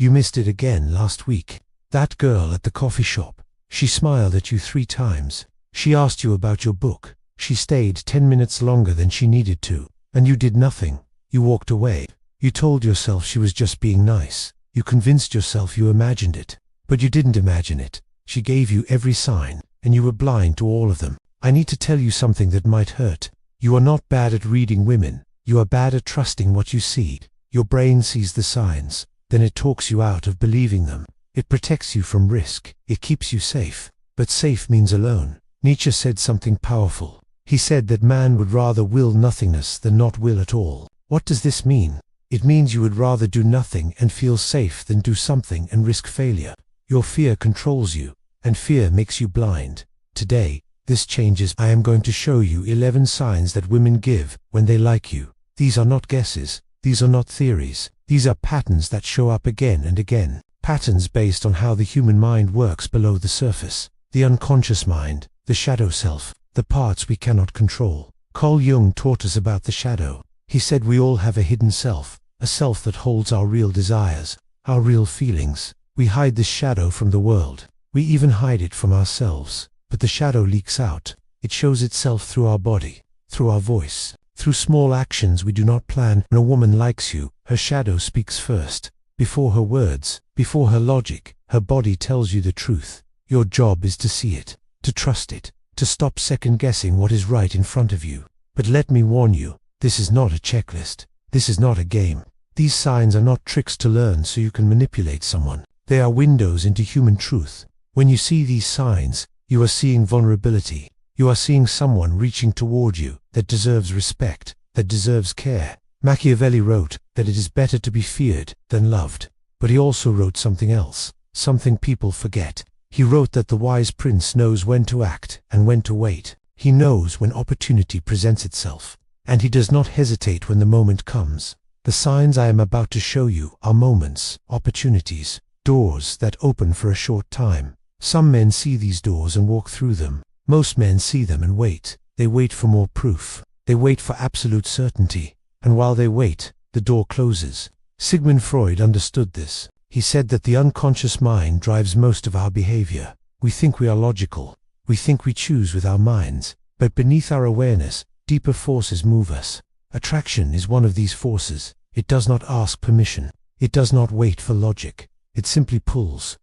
You missed it again last week. That girl at the coffee shop. She smiled at you 3 times. She asked you about your book. She stayed 10 minutes longer than she needed to. And you did nothing. You walked away. You told yourself she was just being nice. You convinced yourself you imagined it. But you didn't imagine it. She gave you every sign, and you were blind to all of them. I need to tell you something that might hurt. You are not bad at reading women. You are bad at trusting what you see. Your brain sees the signs, then it talks you out of believing them. It protects you from risk. It keeps you safe. But safe means alone. Nietzsche said something powerful. He said that man would rather will nothingness than not will at all. What does this mean? It means you would rather do nothing and feel safe than do something and risk failure. Your fear controls you, and fear makes you blind. Today, this changes. I am going to show you 11 signs that women give when they like you. These are not guesses. These are not theories. These are patterns that show up again and again. Patterns based on how the human mind works below the surface. The unconscious mind, the shadow self, the parts we cannot control. Carl Jung taught us about the shadow. He said we all have a hidden self, a self that holds our real desires, our real feelings. We hide this shadow from the world. We even hide it from ourselves. But the shadow leaks out. It shows itself through our body, through our voice, through small actions we do not plan. When a woman likes you, her shadow speaks first. Before her words, before her logic, her body tells you the truth. Your job is to see it, to trust it, to stop second-guessing what is right in front of you. But let me warn you, this is not a checklist. This is not a game. These signs are not tricks to learn so you can manipulate someone. They are windows into human truth. When you see these signs, you are seeing vulnerability. You are seeing someone reaching toward you that deserves respect, that deserves care. Machiavelli wrote that it is better to be feared than loved. But he also wrote something else, something people forget. He wrote that the wise prince knows when to act and when to wait. He knows when opportunity presents itself, and he does not hesitate when the moment comes. The signs I am about to show you are moments, opportunities, doors that open for a short time. Some men see these doors and walk through them. Most men see them and wait. They wait for more proof. They wait for absolute certainty. And while they wait, the door closes. Sigmund Freud understood this. He said that the unconscious mind drives most of our behavior. We think we are logical. We think we choose with our minds. But beneath our awareness, deeper forces move us. Attraction is one of these forces. It does not ask permission. It does not wait for logic. It simply pulls.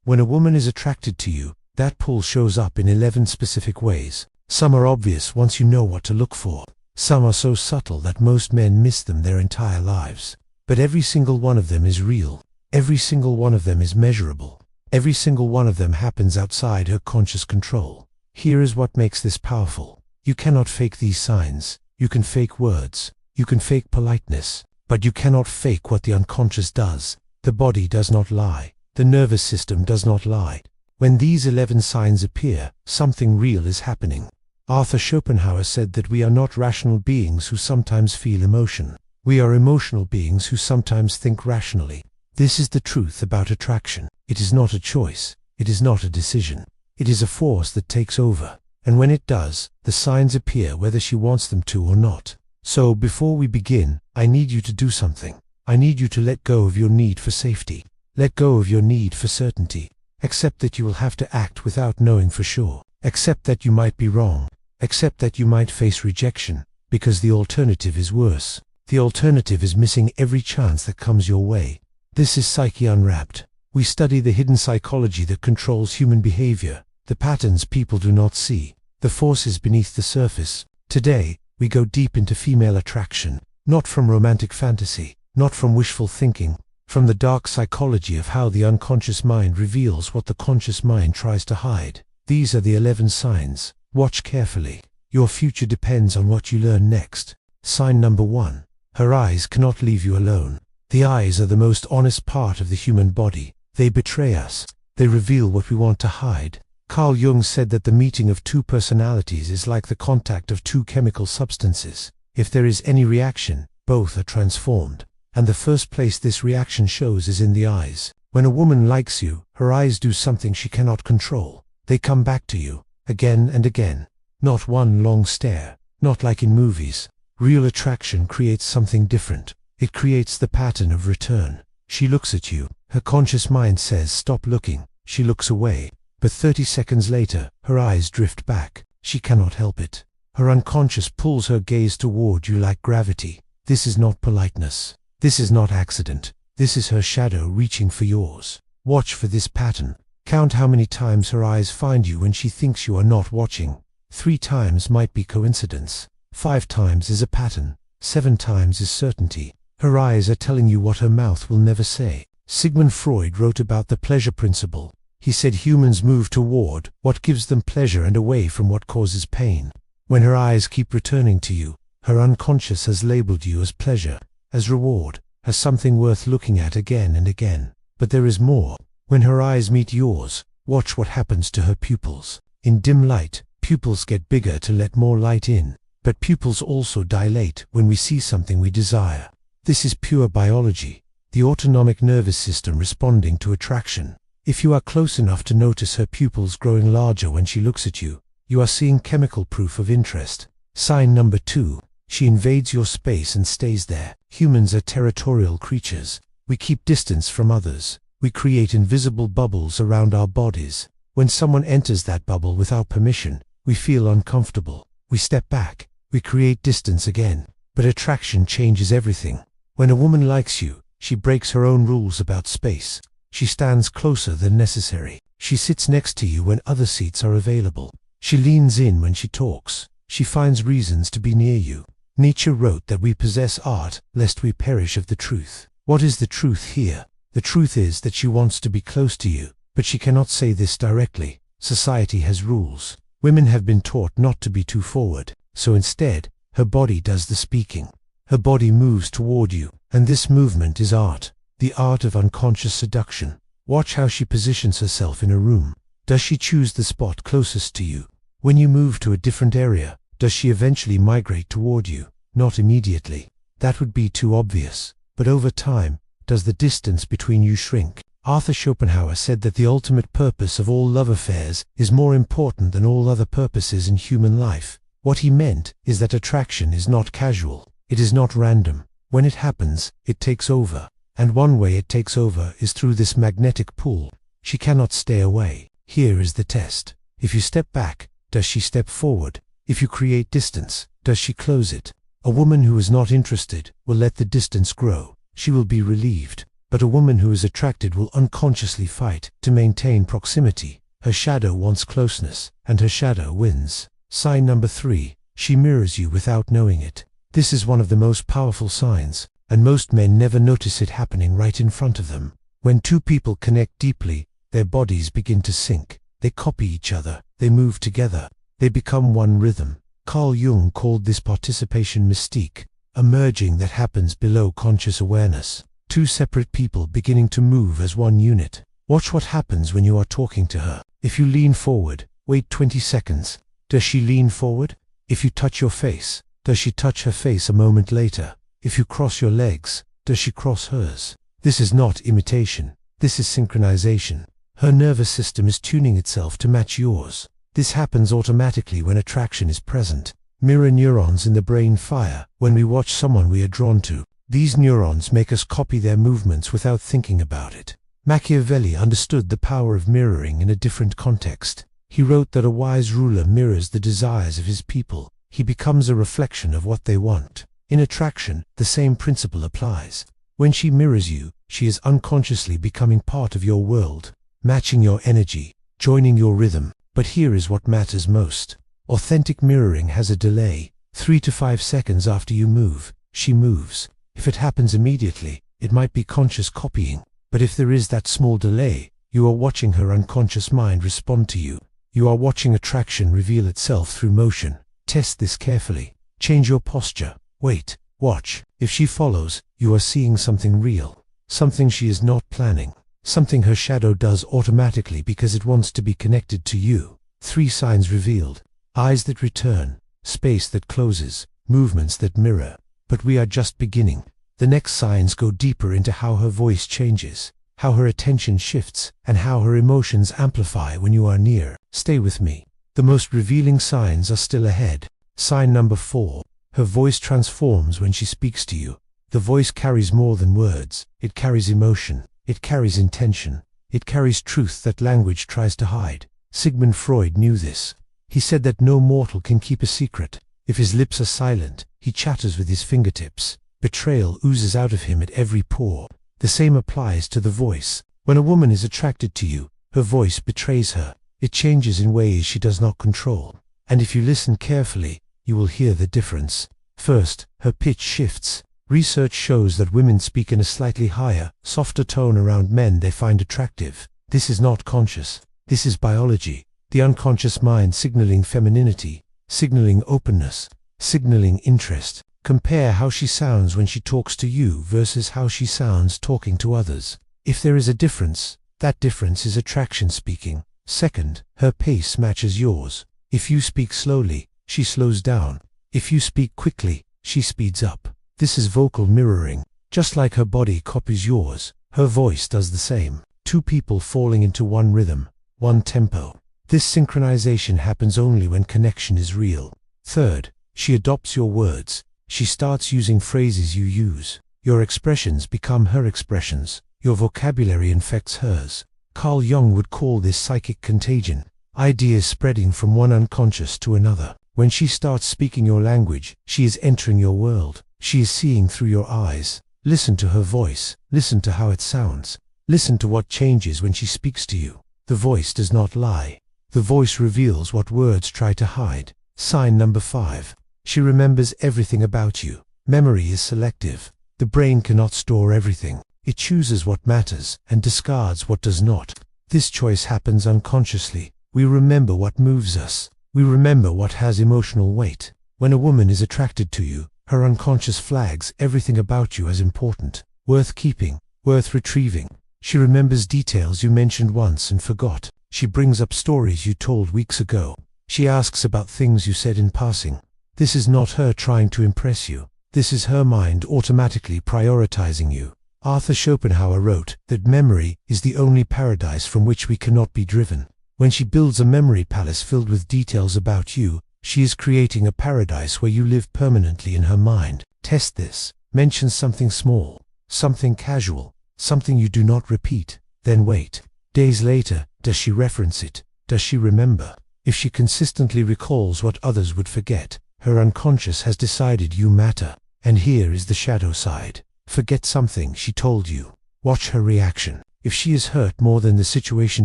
When a woman is attracted to you, that pull shows up in 11 specific ways. Some are obvious once you know what to look for. Some are so subtle that most men miss them their entire lives. But every single one of them is real. Every single one of them is measurable. Every single one of them happens outside her conscious control. Here is what makes this powerful. You cannot fake these signs. You can fake words. You can fake politeness. But you cannot fake what the unconscious does. The body does not lie. The nervous system does not lie. When these 11 signs appear, something real is happening. Arthur Schopenhauer said that we are not rational beings who sometimes feel emotion. We are emotional beings who sometimes think rationally. This is the truth about attraction. It is not a choice. It is not a decision. It is a force that takes over. And when it does, the signs appear whether she wants them to or not. So before we begin, I need you to do something. I need you to let go of your need for safety. Let go of your need for certainty. Accept that you will have to act without knowing for sure. Accept that you might be wrong. Accept that you might face rejection, because the alternative is worse. The alternative is missing every chance that comes your way. This is Psyche Unwrapped. We study the hidden psychology that controls human behavior, the patterns people do not see, the forces beneath the surface. Today, we go deep into female attraction, not from romantic fantasy, not from wishful thinking, from the dark psychology of how the unconscious mind reveals what the conscious mind tries to hide. These are the 11 signs. Watch carefully. Your future depends on what you learn next. Sign number 1. Her eyes cannot leave you alone. The eyes are the most honest part of the human body. They betray us. They reveal what we want to hide. Carl Jung said that the meeting of two personalities is like the contact of two chemical substances. If there is any reaction, both are transformed. And the first place this reaction shows is in the eyes. When a woman likes you, her eyes do something she cannot control. They come back to you, again and again. Not one long stare, not like in movies. Real attraction creates something different. It creates the pattern of return. She looks at you. Her conscious mind says stop looking. She looks away. But 30 seconds later, her eyes drift back. She cannot help it. Her unconscious pulls her gaze toward you like gravity. This is not politeness. This is not accident. This is her shadow reaching for yours. Watch for this pattern. Count how many times her eyes find you when she thinks you are not watching. 3 times might be coincidence. 5 times is a pattern. 7 times is certainty. Her eyes are telling you what her mouth will never say. Sigmund Freud wrote about the pleasure principle. He said humans move toward what gives them pleasure and away from what causes pain. When her eyes keep returning to you, her unconscious has labeled you as pleasure, as reward, as something worth looking at again and again. But there is more. When her eyes meet yours, watch what happens to her pupils. In dim light, pupils get bigger to let more light in, but pupils also dilate when we see something we desire. This is pure biology, the autonomic nervous system responding to attraction. If you are close enough to notice her pupils growing larger when she looks at you, you are seeing chemical proof of interest. Sign number 2. She invades your space and stays there. Humans are territorial creatures. We keep distance from others. We create invisible bubbles around our bodies. When someone enters that bubble without permission, we feel uncomfortable. We step back. We create distance again. But attraction changes everything. When a woman likes you, she breaks her own rules about space. She stands closer than necessary. She sits next to you when other seats are available. She leans in when she talks. She finds reasons to be near you. Nietzsche wrote that we possess art, lest we perish of the truth. What is the truth here? The truth is that she wants to be close to you, but she cannot say this directly. Society has rules. Women have been taught not to be too forward, so instead, her body does the speaking. Her body moves toward you, and this movement is art, the art of unconscious seduction. Watch how she positions herself in a room. Does she choose the spot closest to you? When you move to a different area, does she eventually migrate toward you? Not immediately. That would be too obvious. But over time, does the distance between you shrink? Arthur Schopenhauer said that the ultimate purpose of all love affairs is more important than all other purposes in human life. What he meant is that attraction is not casual. It is not random. When it happens, it takes over. And one way it takes over is through this magnetic pull. She cannot stay away. Here is the test. If you step back, does she step forward? If you create distance, does she close it? A woman who is not interested will let the distance grow. She will be relieved. But a woman who is attracted will unconsciously fight to maintain proximity. Her shadow wants closeness, and her shadow wins. Sign number 3. She mirrors you without knowing it. This is one of the most powerful signs, and most men never notice it happening right in front of them. When two people connect deeply, their bodies begin to sync. They copy each other. They move together. They become one rhythm. Carl Jung called this participation mystique, a merging that happens below conscious awareness. Two separate people beginning to move as one unit. Watch what happens when you are talking to her. If you lean forward, wait 20 seconds. Does she lean forward? If you touch your face, does she touch her face a moment later? If you cross your legs, does she cross hers? This is not imitation. This is synchronization. Her nervous system is tuning itself to match yours. This happens automatically when attraction is present. Mirror neurons in the brain fire when we watch someone we are drawn to. These neurons make us copy their movements without thinking about it. Machiavelli understood the power of mirroring in a different context. He wrote that a wise ruler mirrors the desires of his people. He becomes a reflection of what they want. In attraction, the same principle applies. When she mirrors you, she is unconsciously becoming part of your world, matching your energy, joining your rhythm. But here is what matters most. Authentic mirroring has a delay. 3 to 5 seconds after you move, she moves. If it happens immediately, it might be conscious copying. But if there is that small delay, you are watching her unconscious mind respond to you. You are watching attraction reveal itself through motion. Test this carefully. Change your posture. Wait. Watch. If she follows, you are seeing something real. Something she is not planning. Something her shadow does automatically because it wants to be connected to you. 3 signs revealed. Eyes that return. Space that closes. Movements that mirror. But we are just beginning. The next signs go deeper into how her voice changes, how her attention shifts, and how her emotions amplify when you are near. Stay with me. The most revealing signs are still ahead. Sign number 4. Her voice transforms when she speaks to you. The voice carries more than words. It carries emotion. It carries intention. It carries truth that language tries to hide. Sigmund Freud knew this. He said that no mortal can keep a secret. If his lips are silent, he chatters with his fingertips. Betrayal oozes out of him at every pore. The same applies to the voice. When a woman is attracted to you, her voice betrays her. It changes in ways she does not control. And if you listen carefully, you will hear the difference. First, her pitch shifts. Research shows that women speak in a slightly higher, softer tone around men they find attractive. This is not conscious. This is biology. The unconscious mind signaling femininity, signaling openness, signaling interest. Compare how she sounds when she talks to you versus how she sounds talking to others. If there is a difference, that difference is attraction speaking. Second, her pace matches yours. If you speak slowly, she slows down. If you speak quickly, she speeds up. This is vocal mirroring. Just like her body copies yours, her voice does the same. Two people falling into one rhythm, one tempo. This synchronization happens only when connection is real. Third, she adopts your words. She starts using phrases you use. Your expressions become her expressions. Your vocabulary infects hers. Carl Jung would call this psychic contagion. Ideas spreading from one unconscious to another. When she starts speaking your language, she is entering your world. She is seeing through your eyes. Listen to her voice. Listen to how it sounds. Listen to what changes when she speaks to you. The voice does not lie. The voice reveals what words try to hide. Sign number 5. She remembers everything about you. Memory is selective. The brain cannot store everything. It chooses what matters and discards what does not. This choice happens unconsciously. We remember what moves us. We remember what has emotional weight. When a woman is attracted to you, her unconscious flags everything about you as important, worth keeping, worth retrieving. She remembers details you mentioned once and forgot. She brings up stories you told weeks ago. She asks about things you said in passing. This is not her trying to impress you. This is her mind automatically prioritizing you. Arthur Schopenhauer wrote that memory is the only paradise from which we cannot be driven. When she builds a memory palace filled with details about you, she is creating a paradise where you live permanently in her mind. Test this. Mention something small, something casual, something you do not repeat. Then wait. Days later, does she reference it? Does she remember? If she consistently recalls what others would forget, her unconscious has decided you matter. And here is the shadow side. Forget something she told you. Watch her reaction. If she is hurt more than the situation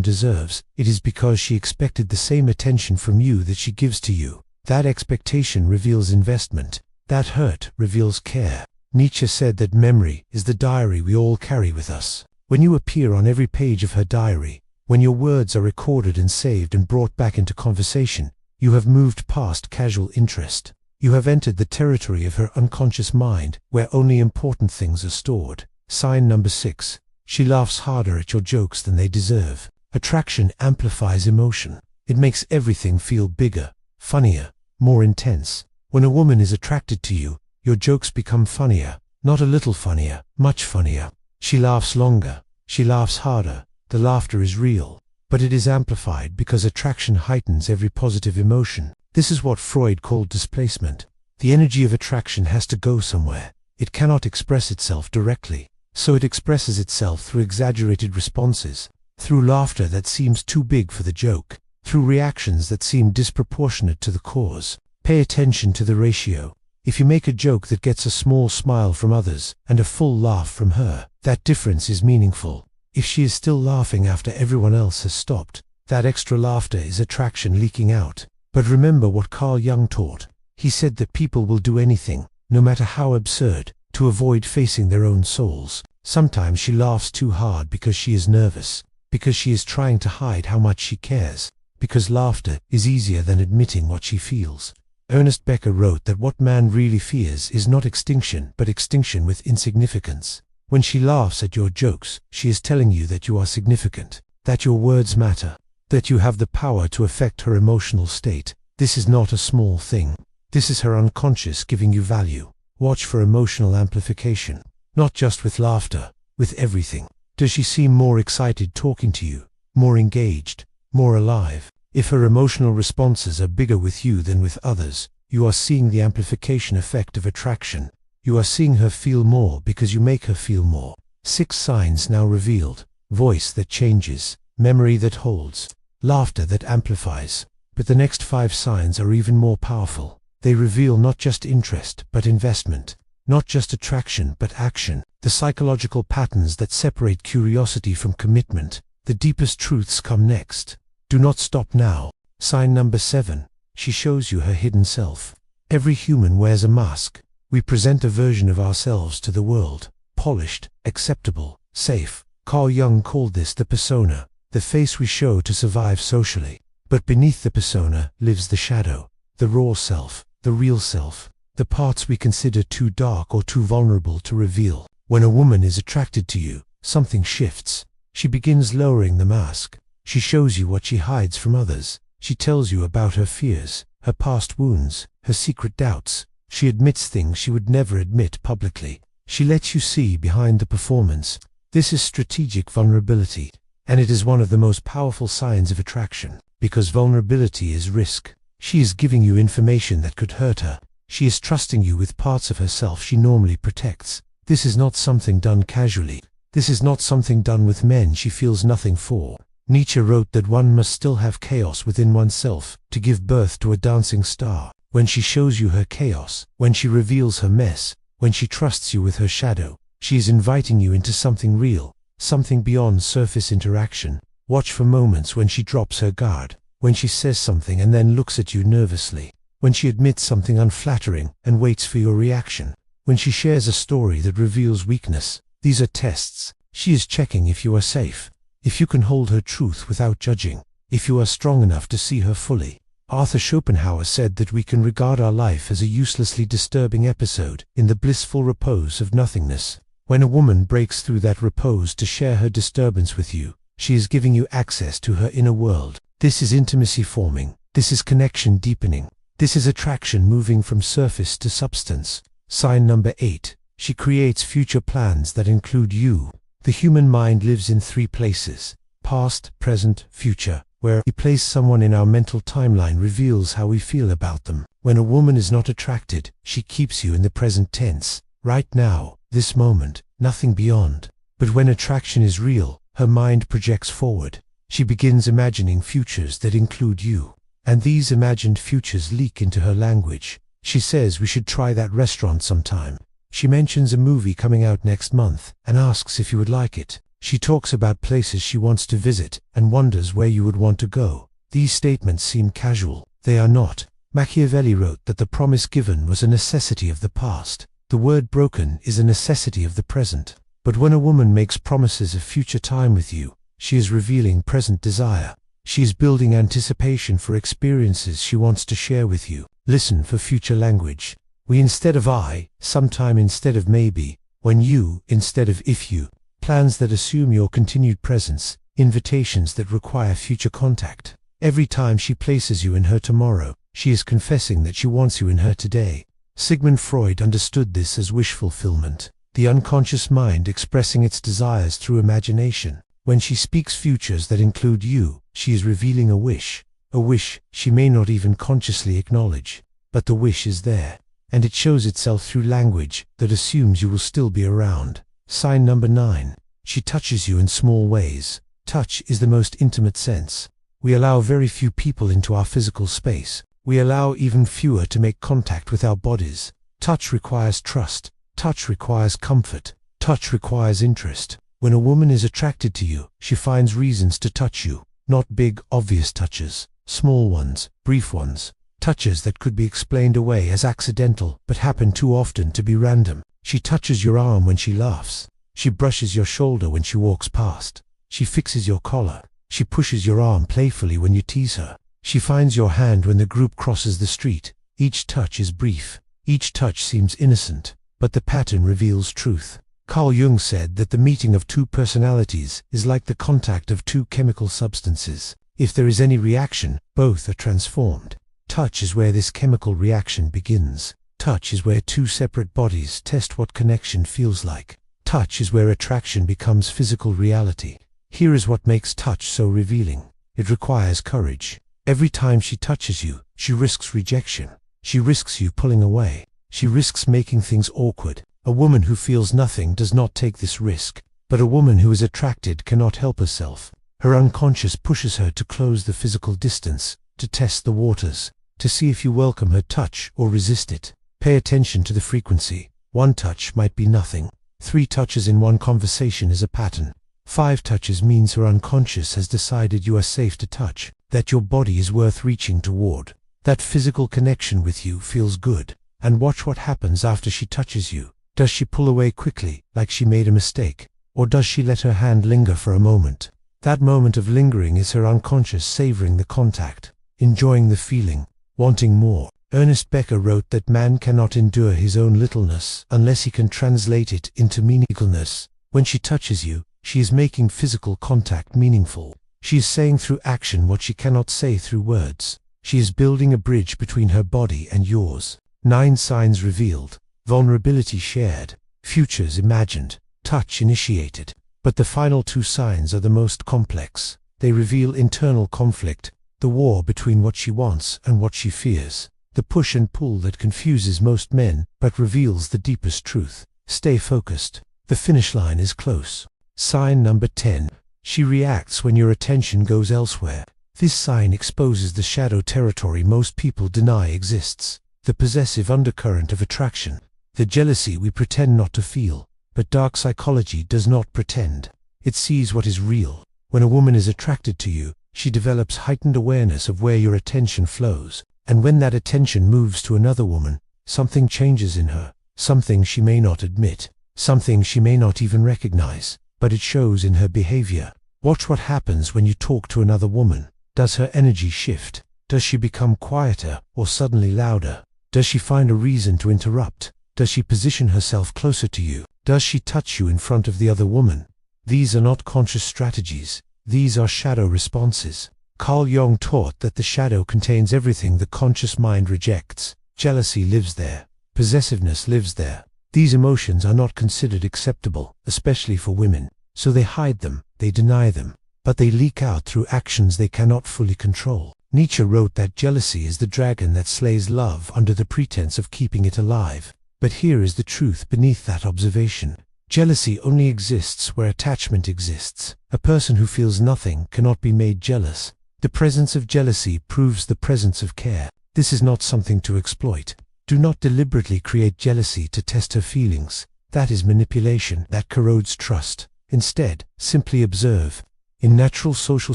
deserves, it is because she expected the same attention from you that she gives to you. That expectation reveals investment. That hurt reveals care. Nietzsche said that memory is the diary we all carry with us. When you appear on every page of her diary, when your words are recorded and saved and brought back into conversation, you have moved past casual interest. You have entered the territory of her unconscious mind, where only important things are stored. Sign number 6. She laughs harder at your jokes than they deserve. Attraction amplifies emotion. It makes everything feel bigger, funnier, more intense. When a woman is attracted to you, your jokes become funnier. Not a little funnier, much funnier. She laughs longer. She laughs harder. The laughter is real. But it is amplified because attraction heightens every positive emotion. This is what Freud called displacement. The energy of attraction has to go somewhere. It cannot express itself directly. So it expresses itself through exaggerated responses, through laughter that seems too big for the joke, through reactions that seem disproportionate to the cause. Pay attention to the ratio. If you make a joke that gets a small smile from others and a full laugh from her, that difference is meaningful. If she is still laughing after everyone else has stopped, that extra laughter is attraction leaking out. But remember what Carl Jung taught. He said that people will do anything, no matter how absurd, to avoid facing their own souls. Sometimes she laughs too hard because she is nervous, because she is trying to hide how much she cares, because laughter is easier than admitting what she feels. Ernest Becker wrote that what man really fears is not extinction, but extinction with insignificance. When she laughs at your jokes, she is telling you that you are significant, that your words matter, that you have the power to affect her emotional state. This is not a small thing. This is her unconscious giving you value. Watch for emotional amplification, not just with laughter, with everything. Does she seem more excited talking to you, more engaged, more alive? If her emotional responses are bigger with you than with others, you are seeing the amplification effect of attraction. You are seeing her feel more because you make her feel more. 6 signs now revealed. Voice that changes, memory that holds, laughter that amplifies. But the next 5 signs are even more powerful. They reveal not just interest, but investment. Not just attraction, but action. The psychological patterns that separate curiosity from commitment. The deepest truths come next. Do not stop now. Sign number 7. She shows you her hidden self. Every human wears a mask. We present a version of ourselves to the world. Polished, acceptable, safe. Carl Jung called this the persona, the face we show to survive socially. But beneath the persona lives the shadow, the raw self, the real self, the parts we consider too dark or too vulnerable to reveal. When a woman is attracted to you, something shifts. She begins lowering the mask. She shows you what she hides from others. She tells you about her fears, her past wounds, her secret doubts. She admits things she would never admit publicly. She lets you see behind the performance. This is strategic vulnerability, and it is one of the most powerful signs of attraction, because vulnerability is risk. She is giving you information that could hurt her. She is trusting you with parts of herself she normally protects. This is not something done casually. This is not something done with men she feels nothing for. Nietzsche wrote that one must still have chaos within oneself to give birth to a dancing star. When she shows you her chaos, when she reveals her mess, when she trusts you with her shadow, she is inviting you into something real, something beyond surface interaction. Watch for moments when she drops her guard, when she says something and then looks at you nervously, when she admits something unflattering and waits for your reaction, when she shares a story that reveals weakness. These are tests. She is checking if you are safe, if you can hold her truth without judging, if you are strong enough to see her fully. Arthur Schopenhauer said that we can regard our life as a uselessly disturbing episode in the blissful repose of nothingness. When a woman breaks through that repose to share her disturbance with you, she is giving you access to her inner world. This is intimacy forming. This is connection deepening. This is attraction moving from surface to substance. Sign number 8. She creates future plans that include you. The human mind lives in 3 places: past, present, future. Where we place someone in our mental timeline reveals how we feel about them. When a woman is not attracted, she keeps you in the present tense. Right now, this moment, nothing beyond. But when attraction is real, her mind projects forward. She begins imagining futures that include you. And these imagined futures leak into her language. She says we should try that restaurant sometime. She mentions a movie coming out next month and asks if you would like it. She talks about places she wants to visit and wonders where you would want to go. These statements seem casual. They are not. Machiavelli wrote that the promise given was a necessity of the past. The word broken is a necessity of the present. But when a woman makes promises of future time with you, she is revealing present desire. She is building anticipation for experiences she wants to share with you. Listen for future language. We instead of I, sometime instead of maybe, when you instead of if you. Plans that assume your continued presence, invitations that require future contact. Every time she places you in her tomorrow, she is confessing that she wants you in her today. Sigmund Freud understood this as wish fulfillment, the unconscious mind expressing its desires through imagination. When she speaks futures that include you, she is revealing a wish she may not even consciously acknowledge. But the wish is there, and it shows itself through language that assumes you will still be around. Sign number 9. She touches you in small ways. Touch is the most intimate sense. We allow very few people into our physical space. We allow even fewer to make contact with our bodies. Touch requires trust. Touch requires comfort. Touch requires interest. When a woman is attracted to you, she finds reasons to touch you. Not big, obvious touches. Small ones, brief ones. Touches that could be explained away as accidental, but happen too often to be random. She touches your arm when she laughs. She brushes your shoulder when she walks past. She fixes your collar. She pushes your arm playfully when you tease her. She finds your hand when the group crosses the street. Each touch is brief. Each touch seems innocent, but the pattern reveals truth. Carl Jung said that the meeting of 2 personalities is like the contact of 2 chemical substances. If there is any reaction, both are transformed. Touch is where this chemical reaction begins. Touch is where 2 separate bodies test what connection feels like. Touch is where attraction becomes physical reality. Here is what makes touch so revealing. It requires courage. Every time she touches you, she risks rejection. She risks you pulling away. She risks making things awkward. A woman who feels nothing does not take this risk. But a woman who is attracted cannot help herself. Her unconscious pushes her to close the physical distance, to test the waters, to see if you welcome her touch or resist it. Pay attention to the frequency. 1 touch might be nothing. 3 touches in one conversation is a pattern. 5 touches means her unconscious has decided you are safe to touch, that your body is worth reaching toward. That physical connection with you feels good. And watch what happens after she touches you. Does she pull away quickly, like she made a mistake? Or does she let her hand linger for a moment? That moment of lingering is her unconscious savoring the contact, enjoying the feeling, wanting more. Ernest Becker wrote that man cannot endure his own littleness unless he can translate it into meaningfulness. When she touches you, she is making physical contact meaningful. She is saying through action what she cannot say through words. She is building a bridge between her body and yours. 9 signs revealed, vulnerability shared, futures imagined, touch initiated. But the final 2 signs are the most complex. They reveal internal conflict, the war between what she wants and what she fears, the push and pull that confuses most men but reveals the deepest truth. Stay focused. The finish line is close. Sign number 10. She reacts when your attention goes elsewhere. This sign exposes the shadow territory most people deny exists. The possessive undercurrent of attraction. The jealousy we pretend not to feel. But dark psychology does not pretend. It sees what is real. When a woman is attracted to you, she develops heightened awareness of where your attention flows. And when that attention moves to another woman, something changes in her. Something she may not admit. Something she may not even recognize. But it shows in her behavior. Watch what happens when you talk to another woman. Does her energy shift? Does she become quieter or suddenly louder? Does she find a reason to interrupt? Does she position herself closer to you? Does she touch you in front of the other woman? These are not conscious strategies. These are shadow responses. Carl Jung taught that the shadow contains everything the conscious mind rejects. Jealousy lives there. Possessiveness lives there. These emotions are not considered acceptable, especially for women. So they hide them, they deny them. But they leak out through actions they cannot fully control. Nietzsche wrote that jealousy is the dragon that slays love under the pretense of keeping it alive. But here is the truth beneath that observation. Jealousy only exists where attachment exists. A person who feels nothing cannot be made jealous. The presence of jealousy proves the presence of care. This is not something to exploit. Do not deliberately create jealousy to test her feelings. That is manipulation that corrodes trust. Instead, simply observe. In natural social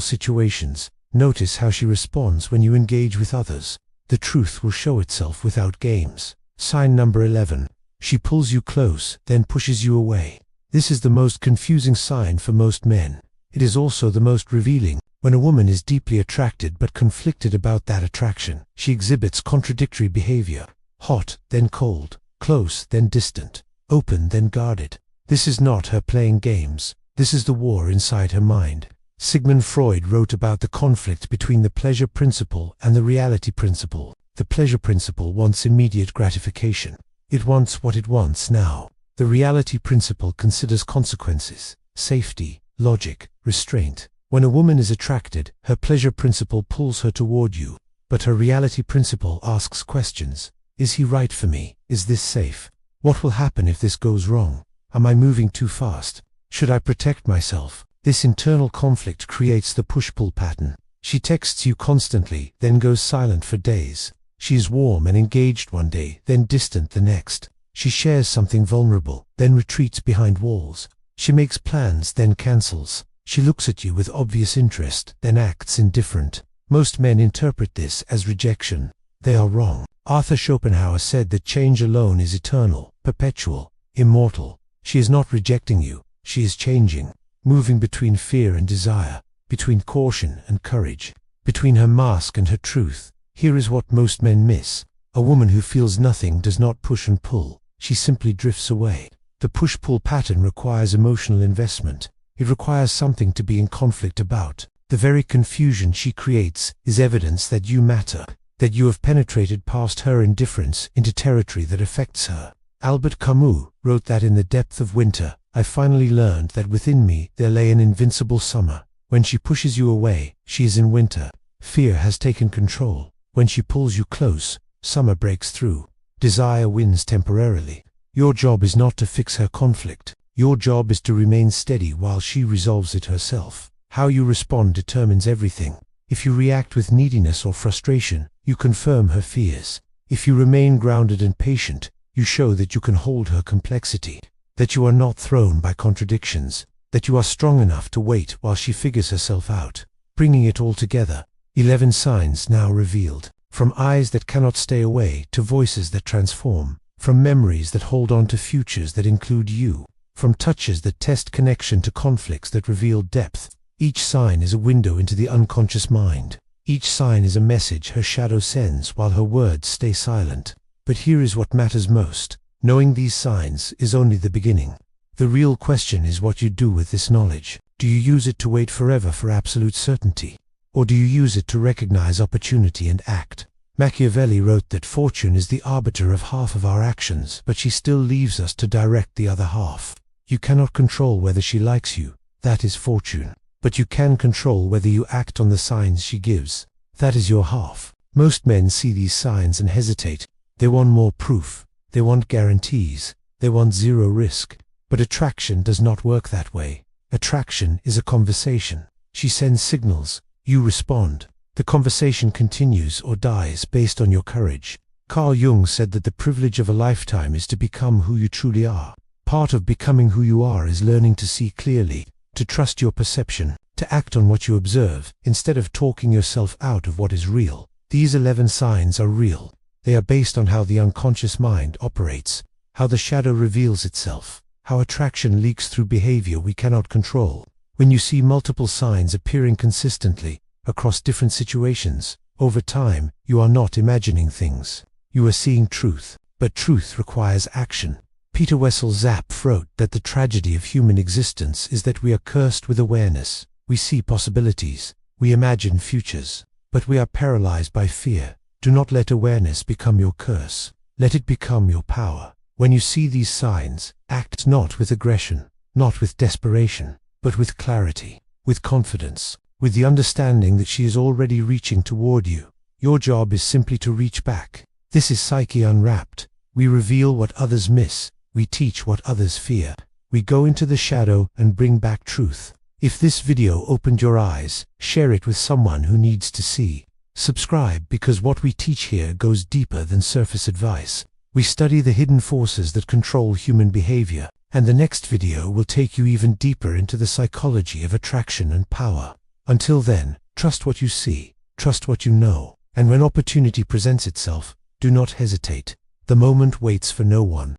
situations, notice how she responds when you engage with others. The truth will show itself without games. Sign number 11. She pulls you close, then pushes you away. This is the most confusing sign for most men. It is also the most revealing. When a woman is deeply attracted but conflicted about that attraction, she exhibits contradictory behavior. Hot, then cold. Close, then distant. Open, then guarded. This is not her playing games. This is the war inside her mind. Sigmund Freud wrote about the conflict between the pleasure principle and the reality principle. The pleasure principle wants immediate gratification. It wants what it wants now. The reality principle considers consequences, safety, logic, restraint. When a woman is attracted, her pleasure principle pulls her toward you, but her reality principle asks questions. Is he right for me? Is this safe? What will happen if this goes wrong? Am I moving too fast? Should I protect myself? This internal conflict creates the push-pull pattern. She texts you constantly, then goes silent for days. She is warm and engaged one day, then distant the next. She shares something vulnerable, then retreats behind walls. She makes plans, then cancels. She looks at you with obvious interest, then acts indifferent. Most men interpret this as rejection. They are wrong. Arthur Schopenhauer said that change alone is eternal, perpetual, immortal. She is not rejecting you. She is changing, moving between fear and desire, between caution and courage, between her mask and her truth. Here is what most men miss. A woman who feels nothing does not push and pull. She simply drifts away. The push-pull pattern requires emotional investment. It requires something to be in conflict about. The very confusion she creates is evidence that you matter, that you have penetrated past her indifference into territory that affects her. Albert Camus wrote that in the depth of winter, I finally learned that within me there lay an invincible summer. When she pushes you away, she is in winter. Fear has taken control. When she pulls you close, summer breaks through. Desire wins temporarily. Your job is not to fix her conflict. Your job is to remain steady while she resolves it herself. How you respond determines everything. If you react with neediness or frustration, you confirm her fears. If you remain grounded and patient, you show that you can hold her complexity, that you are not thrown by contradictions, that you are strong enough to wait while she figures herself out. Bringing it all together, 11 signs now revealed. From eyes that cannot stay away to voices that transform. From memories that hold on to futures that include you. From touches that test connection to conflicts that reveal depth. Each sign is a window into the unconscious mind. Each sign is a message her shadow sends while her words stay silent. But here is what matters most. Knowing these signs is only the beginning. The real question is what you do with this knowledge. Do you use it to wait forever for absolute certainty? Or do you use it to recognize opportunity and act? Machiavelli wrote that fortune is the arbiter of half of our actions, but she still leaves us to direct the other half. You cannot control whether she likes you. That is fortune. But you can control whether you act on the signs she gives. That is your half. Most men see these signs and hesitate. They want more proof. They want guarantees. They want zero risk. But attraction does not work that way. Attraction is a conversation. She sends signals. You respond. The conversation continues or dies based on your courage. Carl Jung said that the privilege of a lifetime is to become who you truly are. Part of becoming who you are is learning to see clearly, to trust your perception, to act on what you observe, instead of talking yourself out of what is real. These 11 signs are real. They are based on how the unconscious mind operates, how the shadow reveals itself, how attraction leaks through behavior we cannot control. When you see multiple signs appearing consistently, across different situations, over time, you are not imagining things. You are seeing truth, but truth requires action. Peter Wessel Zapp wrote that the tragedy of human existence is that we are cursed with awareness. We see possibilities, we imagine futures, but we are paralyzed by fear. Do not let awareness become your curse. Let it become your power. When you see these signs, act not with aggression, not with desperation, but with clarity, with confidence, with the understanding that she is already reaching toward you. Your job is simply to reach back. This is Psyche Unwrapped. We reveal what others miss. We teach what others fear. We go into the shadow and bring back truth. If this video opened your eyes, share it with someone who needs to see. Subscribe because what we teach here goes deeper than surface advice. We study the hidden forces that control human behavior, and the next video will take you even deeper into the psychology of attraction and power. Until then, trust what you see, trust what you know, and when opportunity presents itself, do not hesitate. The moment waits for no one.